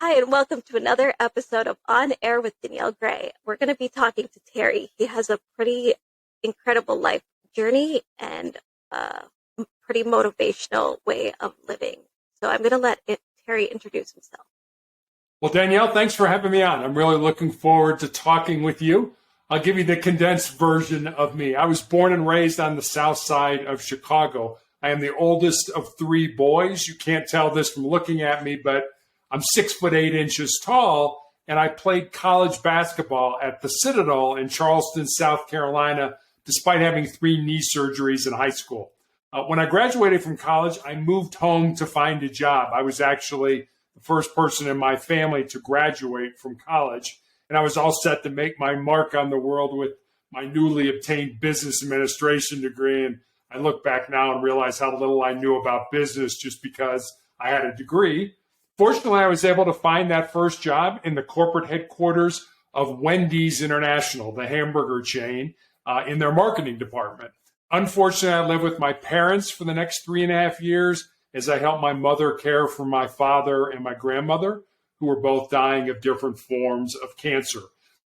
Hi, and welcome to another episode of On Air with Danielle Gray. We're going to be talking to Terry. He has a pretty incredible life journey and a pretty motivational way of living. So I'm going to let Terry introduce himself. Well, Danielle, thanks for having me on. I'm really looking forward to talking with you. I'll give you the condensed version of me. I was born and raised on the south side of Chicago. I am the oldest of three boys. You can't tell this from looking at me, but I'm 6'8" tall, and I played college basketball at the Citadel in Charleston, South Carolina, despite having 3 knee surgeries in high school. When I graduated from college, I moved home to find a job. I was actually the first person in my family to graduate from college, and I was all set to make my mark on the world with my newly obtained business administration degree. And I look back now and realize how little I knew about business just because I had a degree. Fortunately, I was able to find that first job in the corporate headquarters of Wendy's International, the hamburger chain, in their marketing department. Unfortunately, I lived with my parents for the next 3.5 years as I helped my mother care for my father and my grandmother, who were both dying of different forms of cancer.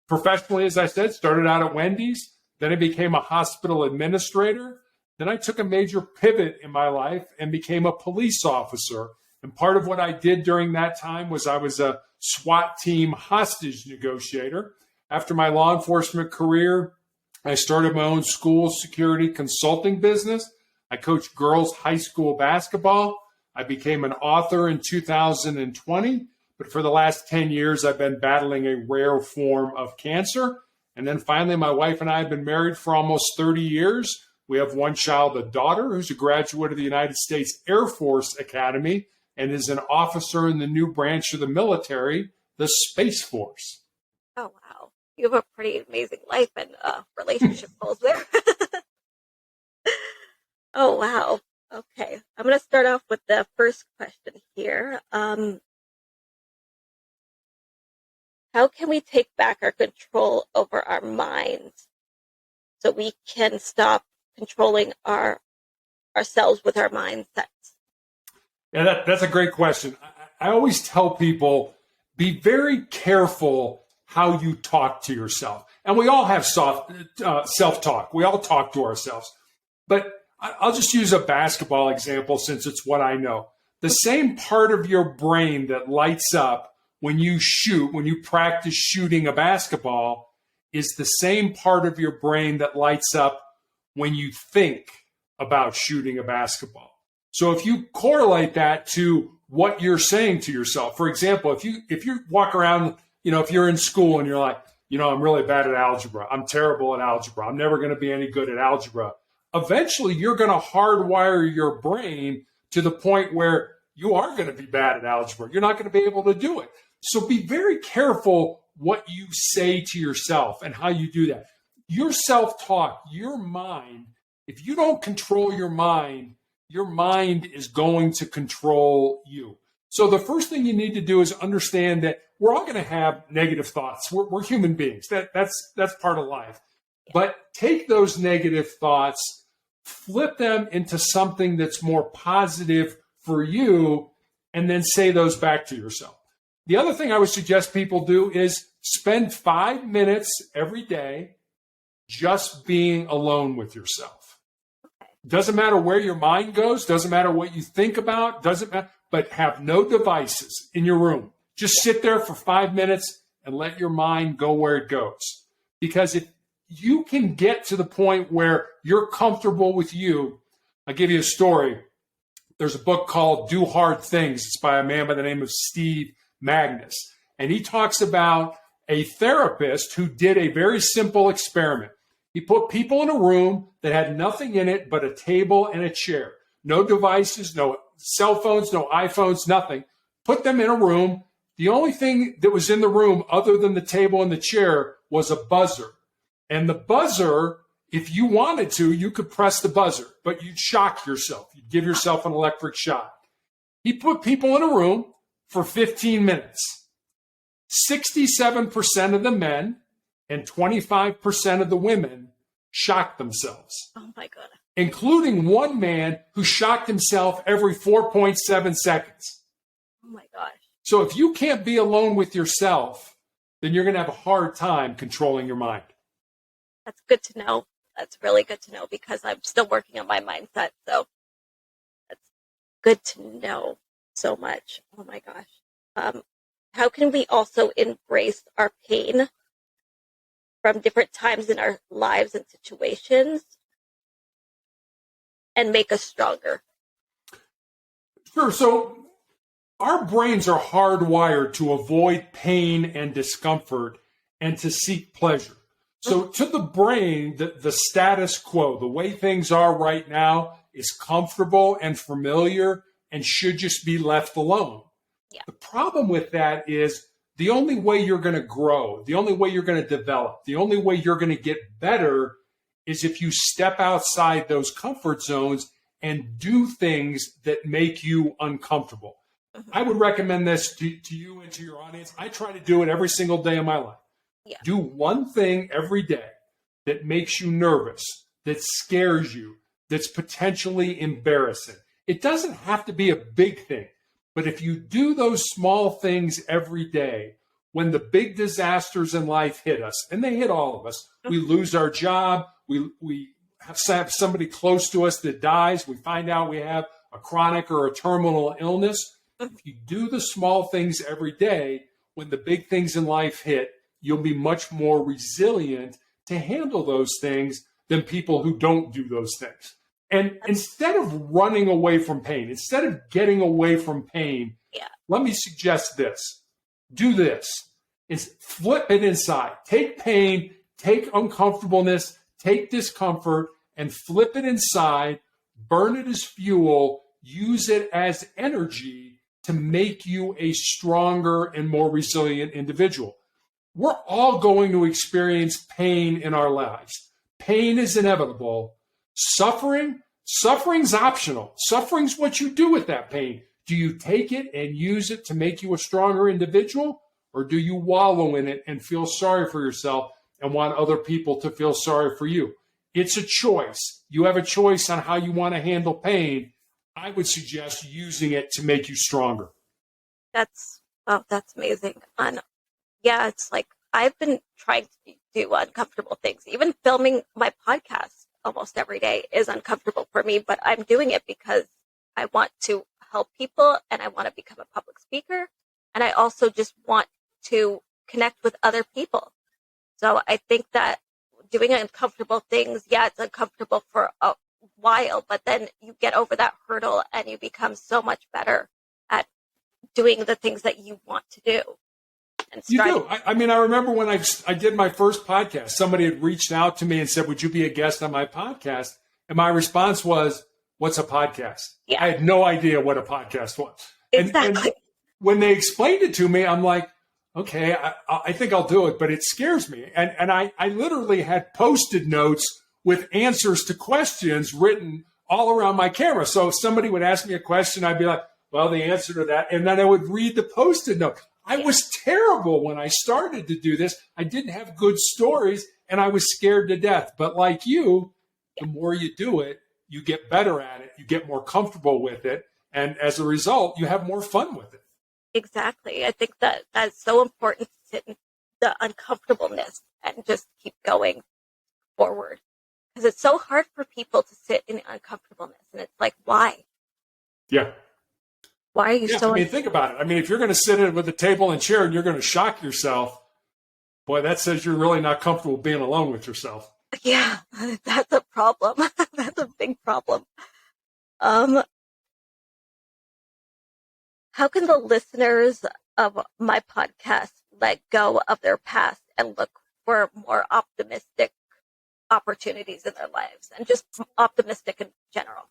Professionally, as I said, started out at Wendy's, then I became a hospital administrator. Then I took a major pivot in my life and became a police officer. And part of what I did during that time was I was a SWAT team hostage negotiator. After my law enforcement career, I started my own school security consulting business. I coached girls high school basketball. I became an author in 2020. But for the last 10 years, I've been battling a rare form of cancer. And then finally, my wife and I have been married for almost 30 years. We have one child, a daughter, who's a graduate of the United States Air Force Academy and is an officer in the new branch of the military, the Space Force. Oh, wow. You have a pretty amazing life and relationship goals there. Oh, wow. Okay. I'm going to start off with the first question here. How can we take back our control over our minds so we can stop controlling ourselves with our mindsets? Yeah, that's a great question. I always tell people, be very careful how you talk to yourself. And we all have self-talk. We all talk to ourselves. But I'll just use a basketball example since it's what I know. The same part of your brain that lights up when you shoot, when you practice shooting a basketball, is the same part of your brain that lights up when you think about shooting a basketball. So if you correlate that to what you're saying to yourself, for example, if you walk around, if you're in school and you're like, I'm really bad at algebra, I'm terrible at algebra, I'm never going to be any good at algebra. Eventually, you're going to hardwire your brain to the point where you are going to be bad at algebra. You're not going to be able to do it. So be very careful what you say to yourself and how you do that. Your self-talk, your mind, if you don't control your mind is going to control you. So the first thing you need to do is understand that we're all going to have negative thoughts. We're human beings. That's part of life. But take those negative thoughts, flip them into something that's more positive for you, and then say those back to yourself. The other thing I would suggest people do is spend 5 minutes every day just being alone with yourself. Doesn't matter where your mind goes, doesn't matter what you think about, doesn't matter, but have no devices in your room. Just sit there for 5 minutes and let your mind go where it goes. Because if you can get to the point where you're comfortable with you, I'll give you a story. There's a book called Do Hard Things. It's by a man by the name of Steve Magnus. And he talks about a therapist who did a very simple experiment. He put people in a room that had nothing in it but a table and a chair. No devices, no cell phones, no iPhones, nothing. Put them in a room. The only thing that was in the room other than the table and the chair was a buzzer. And the buzzer, if you wanted to, you could press the buzzer, but you'd shock yourself. You'd give yourself an electric shock. He put people in a room for 15 minutes. 67% of the men and 25% of the women shocked themselves. Oh my God. Including one man who shocked himself every 4.7 seconds. Oh my gosh. So if you can't be alone with yourself, then you're going to have a hard time controlling your mind. That's good to know. That's really good to know because I'm still working on my mindset. So that's good to know so much. Oh my gosh. How can we also embrace our pain from different times in our lives and situations and make us stronger? Sure. So our brains are hardwired to avoid pain and discomfort and to seek pleasure. So to the brain, the status quo, the way things are right now is comfortable and familiar and should just be left alone. Yeah. The problem with that is the only way you're going to grow, the only way you're going to develop, the only way you're going to get better is if you step outside those comfort zones and do things that make you uncomfortable. Mm-hmm. I would recommend this to you and to your audience. I try to do it every single day of my life. Yeah. Do one thing every day that makes you nervous, that scares you, that's potentially embarrassing. It doesn't have to be a big thing, but if you do those small things every day, when the big disasters in life hit us, and they hit all of us, we lose our job, we have somebody close to us that dies, we find out we have a chronic or a terminal illness. If you do the small things every day, when the big things in life hit, you'll be much more resilient to handle those things than people who don't do those things. And instead of running away from pain, instead of getting away from pain, let me suggest this. Do this. Is flip it inside. Take pain, take uncomfortableness, take discomfort, and flip it inside, burn it as fuel, use it as energy to make you a stronger and more resilient individual. We're all going to experience pain in our lives. Pain is inevitable. Suffering's optional. Suffering's what you do with that pain. Do you take it and use it to make you a stronger individual? Or do you wallow in it and feel sorry for yourself and want other people to feel sorry for you? It's a choice. You have a choice on how you want to handle pain. I would suggest using it to make you stronger. That's amazing. It's like I've been trying to do uncomfortable things. Even filming my podcast almost every day is uncomfortable for me, but I'm doing it because I want to help people and I want to become a public speaker. And I also just want to connect with other people. So I think that doing uncomfortable things, it's uncomfortable for a while, but then you get over that hurdle and you become so much better at doing the things that you want to do. You do. I remember when I did my first podcast, somebody had reached out to me and said, would you be a guest on my podcast? And my response was, what's a podcast? Yeah. I had no idea what a podcast was. Exactly. And when they explained it to me, I'm like, okay, I think I'll do it, but it scares me. And I literally had Post-it notes with answers to questions written all around my camera. So if somebody would ask me a question, I'd be like, well, the answer to that. And then I would read the Post-it note. I was terrible when I started to do this. I didn't have good stories and I was scared to death. But like you, the more you do it, you get better at it. You get more comfortable with it. And as a result, you have more fun with it. Exactly. I think that that's so important to sit in the uncomfortableness and just keep going forward. Because it's so hard for people to sit in uncomfortableness. And it's like, why? Yeah. Why are you so... think about it. If you're going to sit in with a table and chair and you're going to shock yourself, boy, that says you're really not comfortable being alone with yourself. Yeah, that's a problem. That's a big problem. How can the listeners of my podcast let go of their past and look for more optimistic opportunities in their lives and just optimistic in general?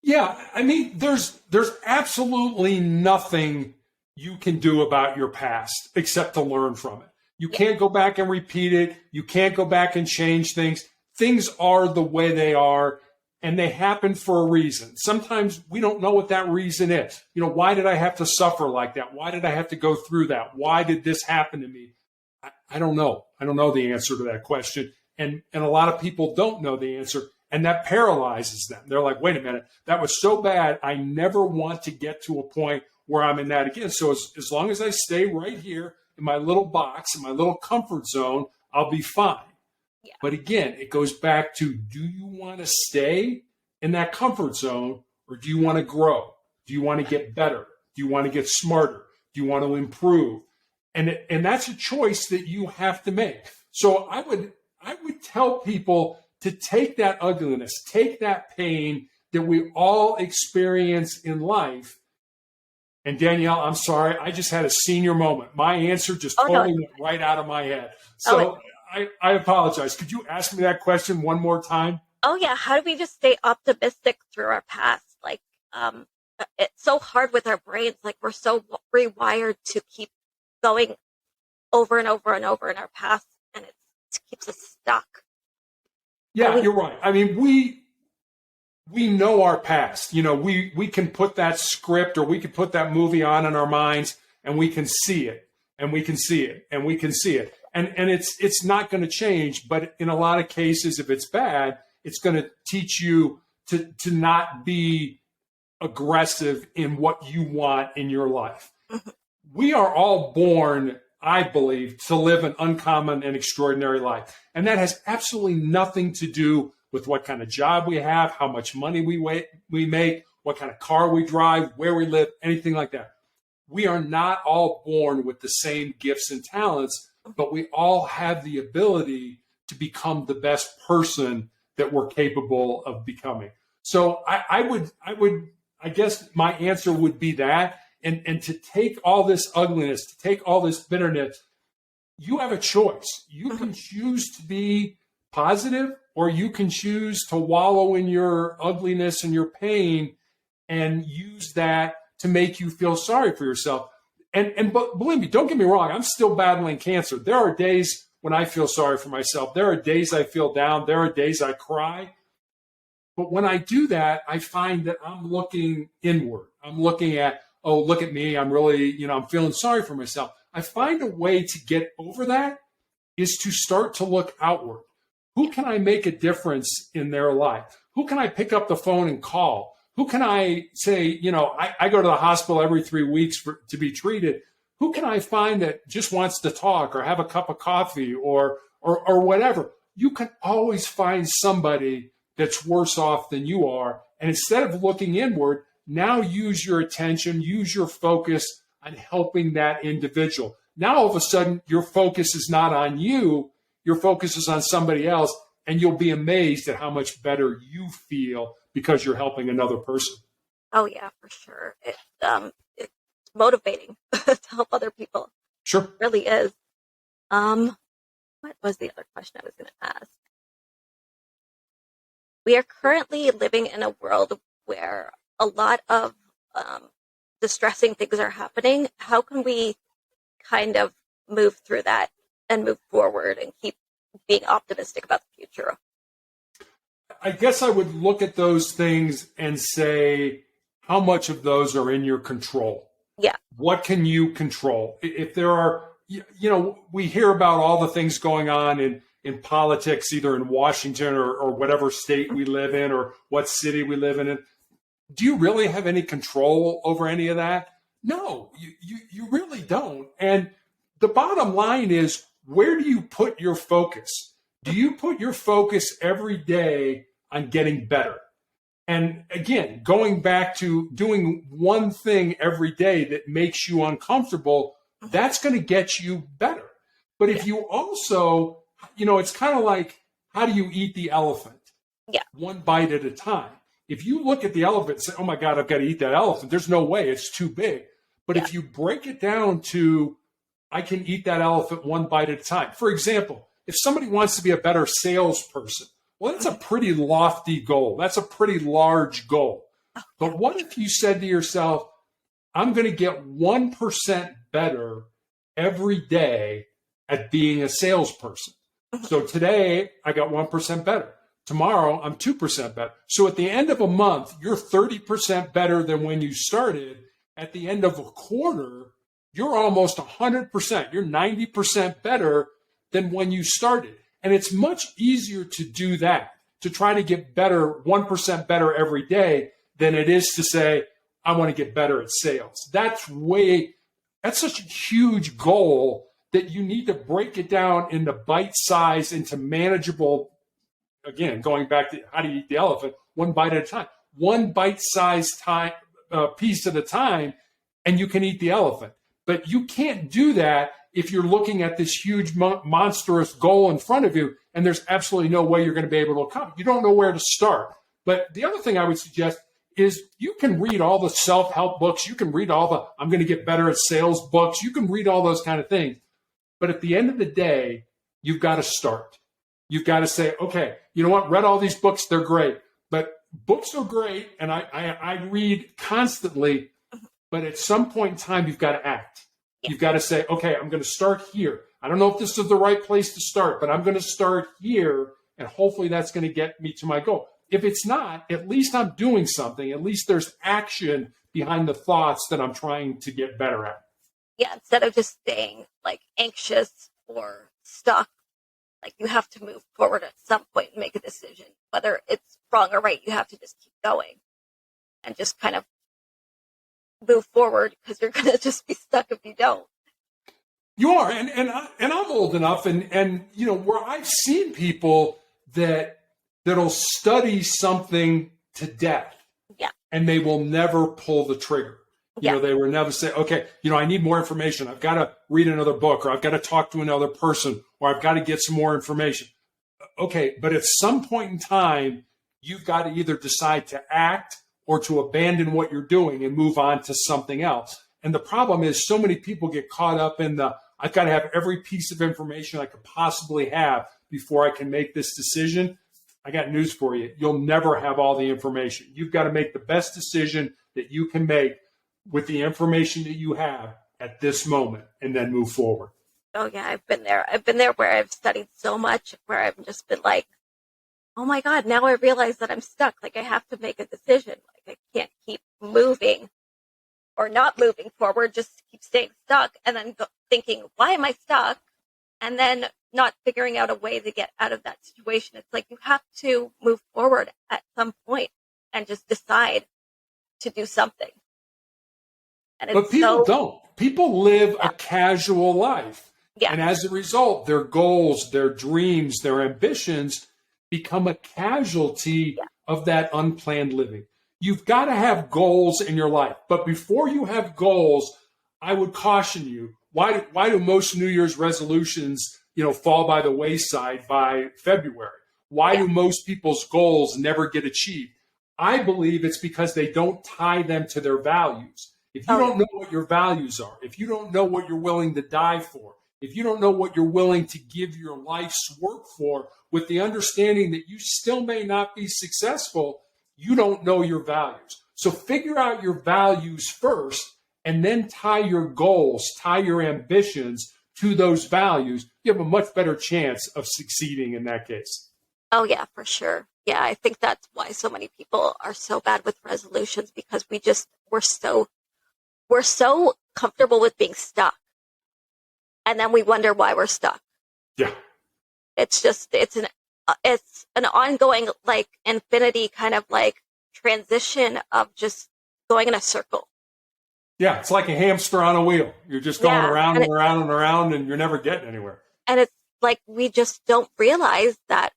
Yeah, there's absolutely nothing you can do about your past except to learn from it. You can't go back and repeat it. You can't go back and change things. Things are the way they are, and they happen for a reason. Sometimes we don't know what that reason is. Why did I have to suffer like that? Why did I have to go through that? Why did this happen to me? I don't know. I don't know the answer to that question. And a lot of people don't know the answer. And that paralyzes them. They're like, wait a minute, that was so bad. I never want to get to a point where I'm in that again. So as long as I stay right here in my little box, in my little comfort zone, I'll be fine. Yeah. But again, it goes back to, do you want to stay in that comfort zone, or do you want to grow? Do you want to get better? Do you want to get smarter? Do you want to improve? And that's a choice that you have to make. So I would tell people to take that ugliness, take that pain that we all experience in life. And Danielle, I'm sorry, I just had a senior moment. My answer just totally went right out of my head. So I apologize. Could you ask me that question one more time? Oh yeah. How do we just stay optimistic through our past? Like, it's so hard with our brains. Like, we're so rewired to keep going over and over and over in our past, and it keeps us stuck. Yeah, you're right. I mean, we know our past. You know, we can put that script, or we can put that movie on in our minds, and we can see it, and we can see it, and we can see it. And it's not going to change, but in a lot of cases, if it's bad, it's going to teach you to not be aggressive in what you want in your life. We are all born, I believe, to live an uncommon and extraordinary life. And that has absolutely nothing to do with what kind of job we have, how much money we make, what kind of car we drive, where we live, anything like that. We are not all born with the same gifts and talents, but we all have the ability to become the best person that we're capable of becoming. So I guess my answer would be that. And to take all this ugliness, to take all this bitterness, you have a choice. You can choose to be positive, or you can choose to wallow in your ugliness and your pain and use that to make you feel sorry for yourself. And but believe me, don't get me wrong, I'm still battling cancer. There are days when I feel sorry for myself. There are days I feel down. There are days I cry. But when I do that, I find that I'm looking inward. I'm looking at, oh, look at me. I'm really, I'm feeling sorry for myself. I find a way to get over that is to start to look outward. Who can I make a difference in their life? Who can I pick up the phone and call? Who can I say, I go to the hospital every 3 weeks to be treated. Who can I find that just wants to talk or have a cup of coffee or whatever? You can always find somebody that's worse off than you are. And instead of looking inward, now use your attention, use your focus on helping that individual. Now, all of a sudden, your focus is not on you. Your focus is on somebody else. And you'll be amazed at how much better you feel because you're helping another person. Oh, yeah, for sure. It's motivating to help other people. Sure. It really is. What was the other question I was going to ask? We are currently living in a world where a lot of distressing things are happening. How can we kind of move through that and move forward and keep being optimistic about the future? I guess I would look at those things and say, how much of those are in your control? Yeah. What can you control? If there are, we hear about all the things going on in politics, either in Washington or whatever state we live in or what city we live in. Do you really have any control over any of that? No, you really don't. And the bottom line is, where do you put your focus? Do you put your focus every day on getting better? And again, going back to doing one thing every day that makes you uncomfortable, that's going to get you better. But if you also, it's kind of like, how do you eat the elephant? Yeah. One bite at a time. If you look at the elephant and say, oh my God, I've got to eat that elephant, there's no way, it's too big. But if you break it down to, I can eat that elephant one bite at a time. For example, if somebody wants to be a better salesperson, well, that's a pretty lofty goal. That's a pretty large goal. But what if you said to yourself, I'm going to get 1% better every day at being a salesperson. So today I got 1% better. Tomorrow I'm 2% better. So at the end of a month, you're 30% better than when you started. At the end of a quarter, you're almost 100%. You're 90% better than when you started. And it's much easier to do that, to try to get better, 1% better every day, than it is to say, I want to get better at sales. That's such a huge goal that you need to break it down into bite size, into manageable. Again, going back to how do you eat the elephant, one bite at a time, one bite-sized piece at a time, and you can eat the elephant. But you can't do that if you're looking at this huge, monstrous goal in front of you, and there's absolutely no way you're going to be able to accomplish. You don't know where to start. But the other thing I would suggest is you can read all the self-help books. You can read all the I'm going to get better at sales books. You can read all those kind of things. But at the end of the day, you've got to start. You've got to say, okay, you know what? Read all these books. They're great. But books are great, and I read constantly. But at some point in time, you've got to act. You've got to say, okay, I'm going to start here. I don't know if this is the right place to start, but I'm going to start here, and hopefully that's going to get me to my goal. If it's not, at least I'm doing something. At least there's action behind the thoughts that I'm trying to get better at. Yeah, instead of just staying like anxious or stuck, like you have to move forward at some point and make a decision. Whether it's wrong or right, you have to just keep going and just kind of move forward, because you're going to just be stuck if you don't. You are, and I'm old enough, and you know, where I've seen people that'll study something to death, and they will never pull the trigger. You know, they will never say, okay, you know, I need more information. I've got to read another book, or I've got to talk to another person, or I've got to get some more information. Okay, but at some point in time, you've got to either decide to act or to abandon what you're doing and move on to something else. And the problem is so many people get caught up in I've got to have every piece of information I could possibly have before I can make this decision. I got news for you. You'll never have all the information. You've got to make the best decision that you can make with the information that you have at this moment, and then move forward. Oh yeah, I've been there. I've been there where I've studied so much, where I've just been like, oh my God, now I realize that I'm stuck. Like I have to make a decision. Like I can't keep moving or not moving forward, just keep staying stuck, and then thinking, why am I stuck? And then not figuring out a way to get out of that situation. It's like you have to move forward at some point and just decide to do something. But people don't. People live a casual life. Yeah. And as a result, their goals, their dreams, their ambitions become a casualty of that unplanned living. You've got to have goals in your life. But before you have goals, I would caution you, why do most New Year's resolutions, fall by the wayside by February? Why do most people's goals never get achieved? I believe it's because they don't tie them to their values. If you don't know what your values are, if you don't know what you're willing to die for, if you don't know what you're willing to give your life's work for, with the understanding that you still may not be successful, you don't know your values. So figure out your values first, and then tie your goals, tie your ambitions to those values. You have a much better chance of succeeding in that case. Oh, yeah, for sure. Yeah, I think that's why so many people are so bad with resolutions, because we're so comfortable with being stuck. And then we wonder why we're stuck. Yeah. It's an ongoing, like, infinity kind of like transition of just going in a circle. Yeah, it's like a hamster on a wheel. You're just going around and around and around, and you're never getting anywhere. And it's like we just don't realize that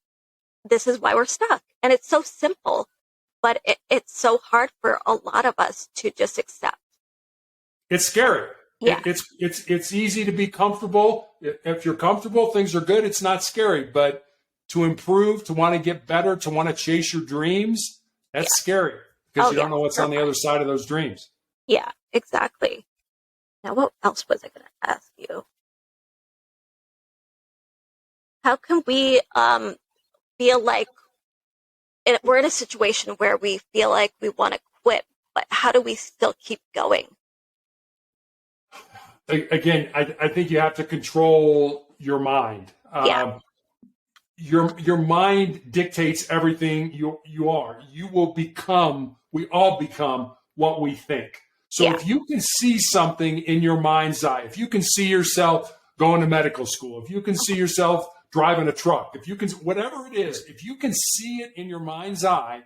this is why we're stuck. And it's so simple, but it's so hard for a lot of us to just accept. It's scary. Yeah. It's easy to be comfortable. If you're comfortable, things are good. It's not scary. But to improve, to want to get better, to want to chase your dreams, that's scary, because you don't know what's on the other side of those dreams. Yeah, exactly. Now, what else was I going to ask you? How can we feel like we're in a situation where we feel like we want to quit, but how do we still keep going? Again, I think you have to control your mind. Your mind dictates everything you are. We all become what we think. So if you can see something in your mind's eye, if you can see yourself going to medical school, if you can see yourself driving a truck, if you can, whatever it is, if you can see it in your mind's eye,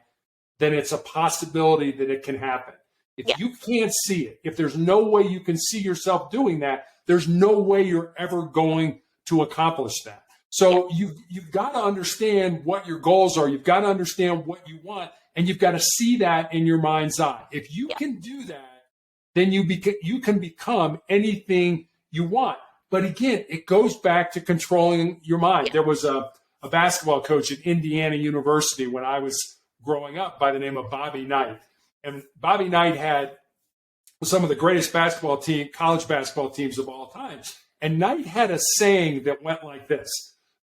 then it's a possibility that it can happen. If Yeah. you can't see it, if there's no way you can see yourself doing that, there's no way you're ever going to accomplish that. So you've got to understand what your goals are. You've got to understand what you want, and you've got to see that in your mind's eye. If you can do that, then you can become anything you want. But again, it goes back to controlling your mind. There was a basketball coach at Indiana University when I was growing up by the name of Bobby Knight. And Bobby Knight had some of the greatest college basketball teams of all time. And Knight had a saying that went like this: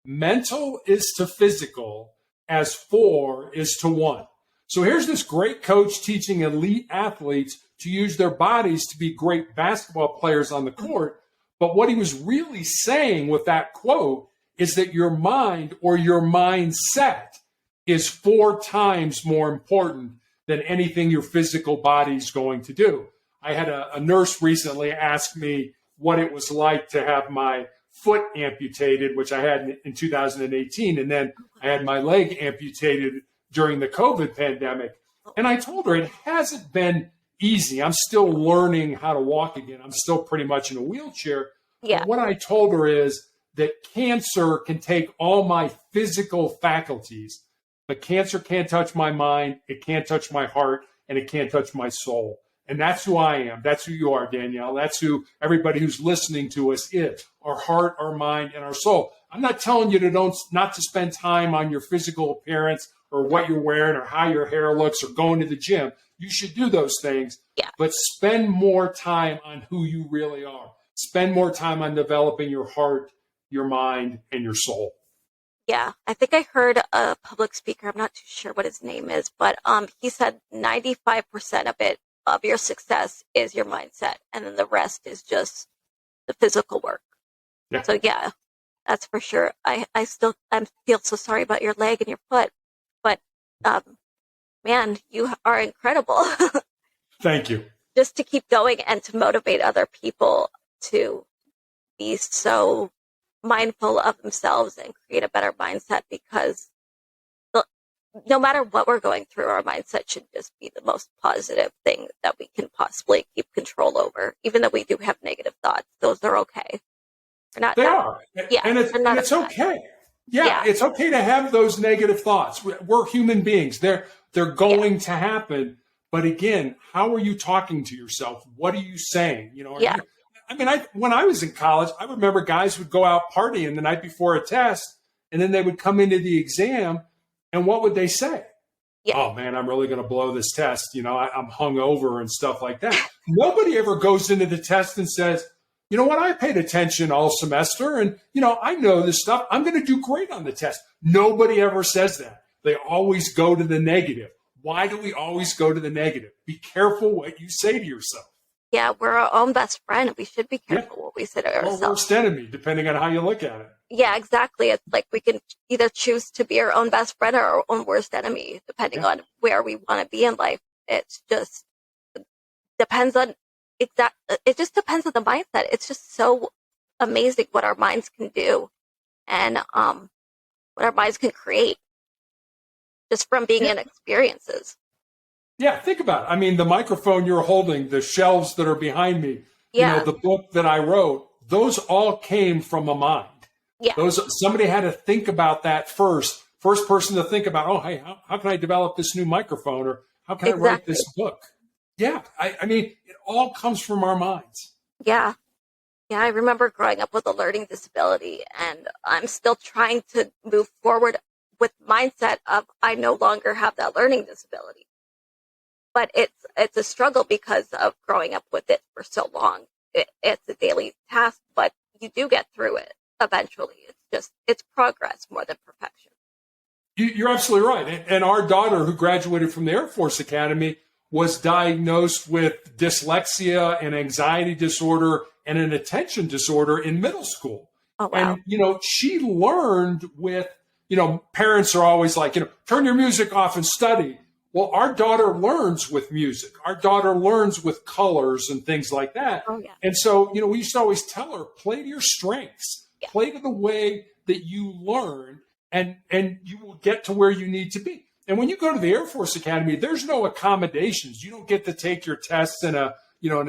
mental is to physical as 4 is to 1. So here's this great coach teaching elite athletes to use their bodies to be great basketball players on the court. But what he was really saying with that quote is that your mind or your mindset is 4 times more important than anything your physical body is going to do. I had a nurse recently ask me what it was like to have my foot amputated, which I had in 2018. And then I had my leg amputated during the COVID pandemic. And I told her it hasn't been easy. I'm still learning how to walk again. I'm still pretty much in a wheelchair. Yeah. But what I told her is that cancer can take all my physical faculties, but cancer can't touch my mind, it can't touch my heart, and it can't touch my soul. And that's who I am. That's who you are, Danielle. That's who everybody who's listening to us is: our heart, our mind, and our soul. I'm not telling you not to spend time on your physical appearance or what you're wearing or how your hair looks or going to the gym. You should do those things, but spend more time on who you really are. Spend more time on developing your heart, your mind, and your soul. Yeah, I think I heard a public speaker, I'm not too sure what his name is, but he said 95% of your success is your mindset, and then the rest is just the physical work. Yeah. So yeah, that's for sure. I feel so sorry about your leg and your foot, but man, you are incredible. Thank you. Just to keep going and to motivate other people to be so mindful of themselves and create a better mindset, because no matter what we're going through, our mindset should just be the most positive thing that we can possibly keep control over. Even though we do have negative thoughts, those are okay. They are. Yeah, and it's okay. Yeah, it's okay to have those negative thoughts. We're human beings. They're going to happen. But again, how are you talking to yourself? What are you saying? When I was in college, I remember guys would go out partying the night before a test, and then they would come into the exam, and what would they say? Yeah. Oh man, I'm really going to blow this test. I'm hungover and stuff like that. Nobody ever goes into the test and says, you know what, I paid attention all semester, and I know this stuff. I'm going to do great on the test. Nobody ever says that. They always go to the negative. Why do we always go to the negative? Be careful what you say to yourself. Yeah, we're our own best friend. We should be careful what we say to ourselves. Or worst enemy, depending on how you look at it. Yeah, exactly. It's like we can either choose to be our own best friend or our own worst enemy, depending on where we want to be in life. It's just depends on it just depends on the mindset. It's just so amazing what our minds can do, and what our minds can create just from being in experiences. Yeah, think about it. I mean, the microphone you're holding, the shelves that are behind me, the book that I wrote, those all came from a mind. Yeah. Somebody had to think about that first. First person to think about, oh, hey, how can I develop this new microphone, or how can I write this book? Yeah, I mean, it all comes from our minds. Yeah. Yeah, I remember growing up with a learning disability, and I'm still trying to move forward with mindset of I no longer have that learning disability. But it's a struggle because of growing up with it for so long. It's a daily task, but you do get through it eventually. It's progress more than perfection. You're absolutely right. And our daughter, who graduated from the Air Force Academy, was diagnosed with dyslexia, an anxiety disorder, and an attention disorder in middle school. Oh, wow. And, she learned with, parents are always like, turn your music off and study. Well, our daughter learns with music. Our daughter learns with colors and things like that. Oh, yeah. And so, we used to always tell her, play to your strengths. Yeah. Play to the way that you learn, and you will get to where you need to be. And when you go to the Air Force Academy, there's no accommodations. You don't get to take your tests in a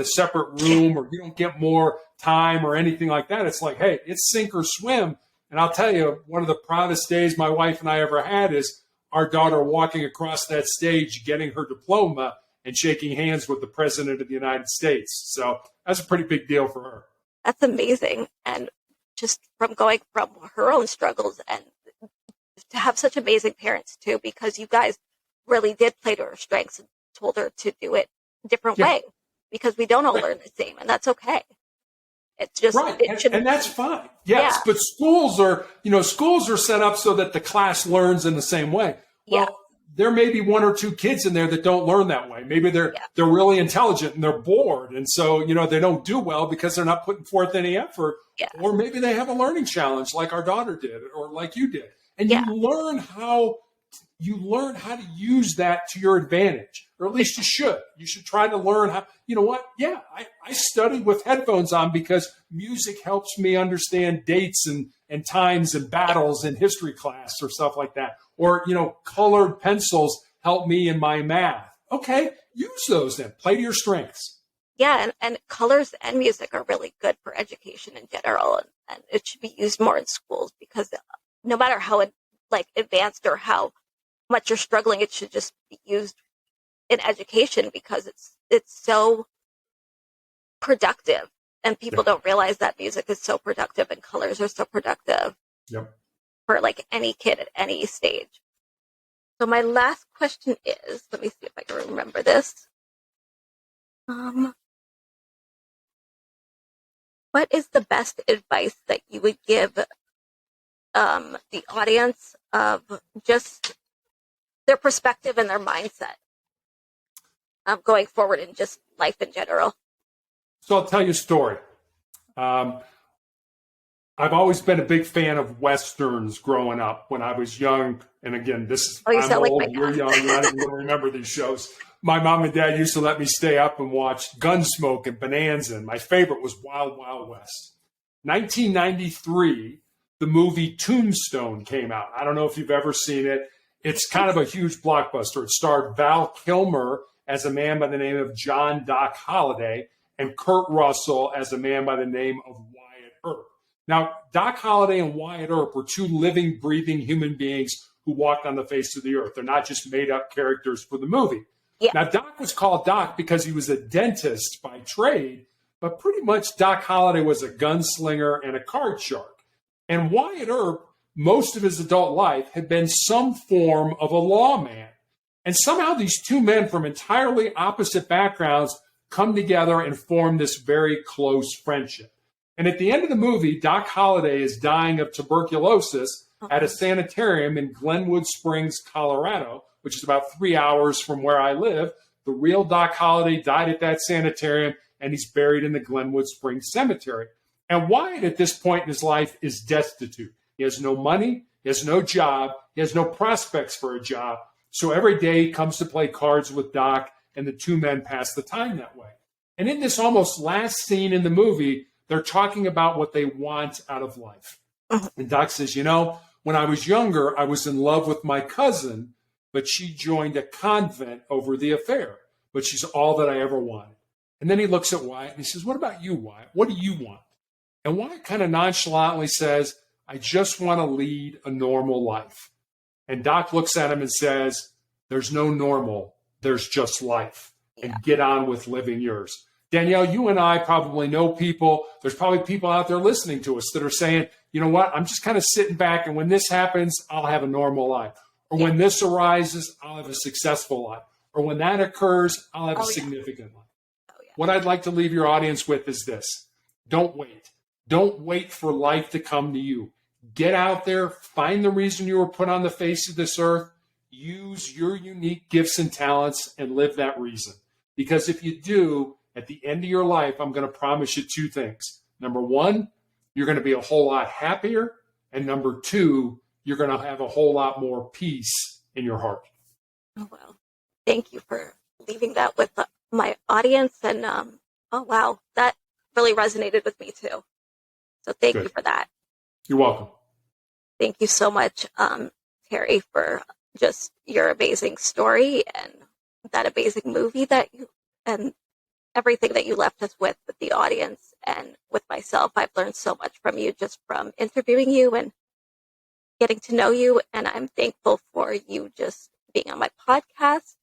separate room, or you don't get more time or anything like that. It's like, hey, it's sink or swim. And I'll tell you, one of the proudest days my wife and I ever had is our daughter walking across that stage, getting her diploma and shaking hands with the President of the United States. So that's a pretty big deal for her. That's amazing. And just from going from her own struggles, and to have such amazing parents too, because you guys really did play to her strengths and told her to do it a different way, because we don't all learn the same, and that's okay. It's just right, and that's fine. Yes, but schools are set up so that the class learns in the same way. Well, there may be one or two kids in there that don't learn that way. Maybe they're really intelligent and they're bored, and so they don't do well because they're not putting forth any effort. Or maybe they have a learning challenge, like our daughter did, or like you did, and you learn how to use that to your advantage, or at least you should. You should try to learn how. You know what? Yeah, I study with headphones on because music helps me understand dates and times and battles in history class or stuff like that. Or, colored pencils help me in my math. Okay, use those then. Play to your strengths. Yeah, and colors and music are really good for education in general, and it should be used more in schools, because no matter how advanced or how much you're struggling, it should just be used in education, because it's so productive, and people don't realize that music is so productive and colors are so productive for any kid at any stage. So my last question is, let me see if I can remember this. What is the best advice that you would give the audience of just their perspective and their mindset going forward in just life in general? So I'll tell you a story. I've always been a big fan of Westerns growing up when I was young. And again, I'm old, you're young, you're not even going to remember these shows. My mom and dad used to let me stay up and watch Gunsmoke and Bonanza. And my favorite was Wild Wild West. 1993, the movie Tombstone came out. I don't know if you've ever seen it. It's kind of a huge blockbuster. It starred Val Kilmer as a man by the name of John Doc Holliday and Kurt Russell as a man by the name of Wyatt Earp. Now, Doc Holliday and Wyatt Earp were two living, breathing human beings who walked on the face of the earth. They're not just made-up characters for the movie. Yeah. Now, Doc was called Doc because he was a dentist by trade, but pretty much Doc Holliday was a gunslinger and a card shark. And Wyatt Earp, most of his adult life, had been some form of a lawman. And somehow these two men from entirely opposite backgrounds come together and form this very close friendship. And at the end of the movie, Doc Holliday is dying of tuberculosis at a sanitarium in Glenwood Springs, Colorado, which is about 3 hours from where I live. The real Doc Holliday died at that sanitarium, and he's buried in the Glenwood Springs Cemetery. And Wyatt, at this point in his life, is destitute. He has no money, he has no job, he has no prospects for a job. So every day he comes to play cards with Doc, and the two men pass the time that way. And in this almost last scene in the movie, they're talking about what they want out of life. And Doc says, when I was younger, I was in love with my cousin, but she joined a convent over the affair. But she's all that I ever wanted. And then he looks at Wyatt and he says, what about you, Wyatt? What do you want? And Wyatt kind of nonchalantly says, I just want to lead a normal life. And Doc looks at him and says, there's no normal, there's just life. And get on with living yours. Danielle, you and I probably know people. There's probably people out there listening to us that are saying, you know what, I'm just kind of sitting back, and when this happens, I'll have a normal life. Or when this arises, I'll have a successful life. Or when that occurs, I'll have a significant life. What I'd like to leave your audience with is this. Don't wait. Don't wait for life to come to you. Get out there, find the reason you were put on the face of this earth, use your unique gifts and talents, and live that reason. Because if you do, at the end of your life, I'm going to promise you two things. Number one, you're going to be a whole lot happier. And number two, you're going to have a whole lot more peace in your heart. Oh, well, thank you for leaving that with my audience. And, oh, wow, that really resonated with me too. So thank you for that. You're welcome. Thank you so much, Terry, for just your amazing story and that amazing movie and everything that you left us with the audience and with myself. I've learned so much from you just from interviewing you and getting to know you. And I'm thankful for you just being on my podcast.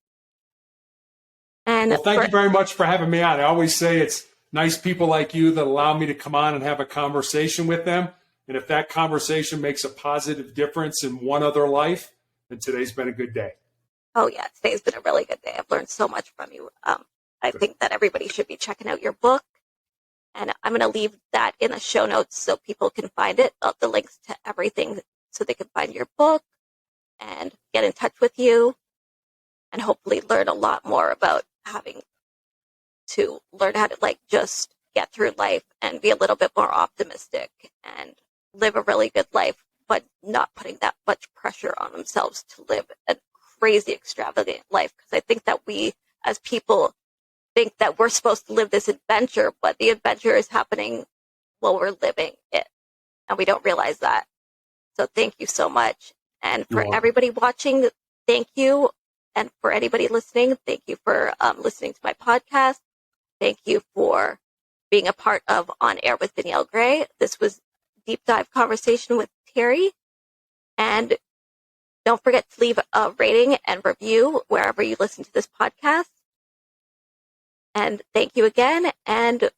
And well, thank you very much for having me on. I always say it's nice people like you that allow me to come on and have a conversation with them. And if that conversation makes a positive difference in one other life, then today's been a good day. Oh, yeah, today's been a really good day. I've learned so much from you. I think that everybody should be checking out your book. And I'm going to leave that in the show notes so people can find it, the links to everything so they can find your book and get in touch with you and hopefully learn a lot more about having to learn how to just get through life and be a little bit more optimistic and live a really good life, but not putting that much pressure on themselves to live a crazy, extravagant life. Because I think that we as people think that we're supposed to live this adventure, but the adventure is happening while we're living it. And we don't realize that. So thank you so much. And for everybody watching, thank you. And for anybody listening, thank you for listening to my podcast. Thank you for being a part of On Air with Danielle Gray. This was Deep Dive Conversation with Terry. And don't forget to leave a rating and review wherever you listen to this podcast. And thank you again. And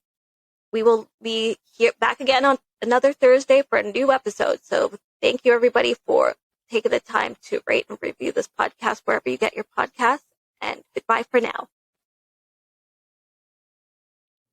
we will be here back again on another Thursday for a new episode. So thank you, everybody, for taking the time to rate and review this podcast wherever you get your podcasts. And goodbye for now.